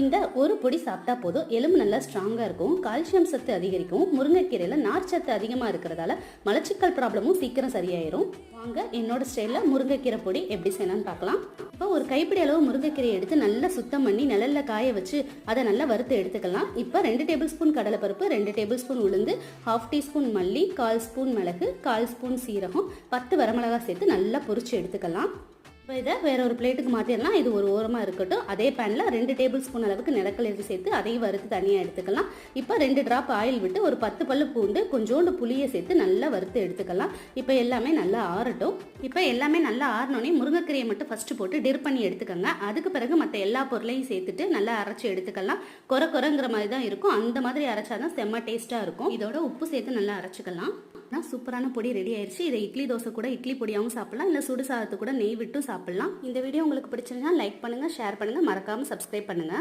இந்த ஒரு பொடி சாப்பிட்டா போதும், எலும்பு நல்லா ஸ்ட்ராங்காக இருக்கும், கால்சியம் சத்து அதிகரிக்கும். முருங்கைக்கீரையில் நார்ச்சத்து அதிகமாக இருக்கிறதால மலச்சிக்கல் ப்ராப்ளமும் சீக்கிரம் சரியாயிரும். வாங்க என்னோட ஸ்டைலில் முருங்கைக்கீரை பொடி எப்படி செய்யலாம்னு பார்க்கலாம். இப்போ ஒரு கைப்பிடி அளவு முருங்கைக்கீரையை எடுத்து நல்லா சுத்தம் பண்ணி நிழல்ல காய வச்சு அதை நல்லா வறுத்து எடுத்துக்கலாம். இப்போ 2 டேபிள் ஸ்பூன் கடலைப்பருப்பு, 2 டேபிள் ஸ்பூன் உளுந்து, 1/2 டீஸ்பூன் மல்லி, 1/4 ஸ்பூன் மிளகு, 1/4 ஸ்பூன் சீரகம், 10 வரமிளகாய் சேர்த்து நல்லா பொரிச்சு எடுத்துக்கலாம். இப்போ இதை வேற ஒரு பிளேட்டுக்கு மாற்றிடலாம். இது ஒரு ஓரமாக இருக்கட்டும். அதே பேனில் 2 டேபிள் ஸ்பூன் அளவுக்கு நிலக்கடலை சேர்த்து அதையும் வறுத்து தனியாக எடுத்துக்கலாம். இப்போ 2 டிராப் ஆயில் விட்டு ஒரு 10 பல்லு பூண்டு, கொஞ்சோண்டு புளியை சேர்த்து நல்லா வறுத்து எடுத்துக்கலாம். இப்போ எல்லாமே நல்லா ஆறட்டும். இப்போ எல்லாமே நல்லா ஆறினோடனே முருங்கைக்கீரையை மட்டும் ஃபஸ்ட்டு போட்டு டிர் பண்ணி எடுத்துக்கோங்க. அதுக்கு பிறகு மற்ற எல்லா பொருளையும் சேர்த்துட்டு நல்லா அரைச்சி எடுத்துக்கலாம். கொரங்கிற மாதிரி தான் இருக்கும். அந்த மாதிரி அரைச்சாதான் செம்ம டேஸ்ட்டாக இருக்கும். இதோட உப்பு சேர்த்து நல்லா அரைச்சிக்கலாம். சூப்பரான பொடி ரெடி ஆயிடுச்சு. இதை இட்லி தோசை கூட இட்லி பொடியாகவும் சாப்பிடலாம், இல்லை சுடு சாதத்து கூட நெய் விட்டும் சாப்பிடலாம். இந்த வீடியோ உங்களுக்கு பிடிச்சிருந்தா லைக் பண்ணுங்க, ஷேர் பண்ணுங்க, மறக்காம சப்ஸ்கிரைப் பண்ணுங்க.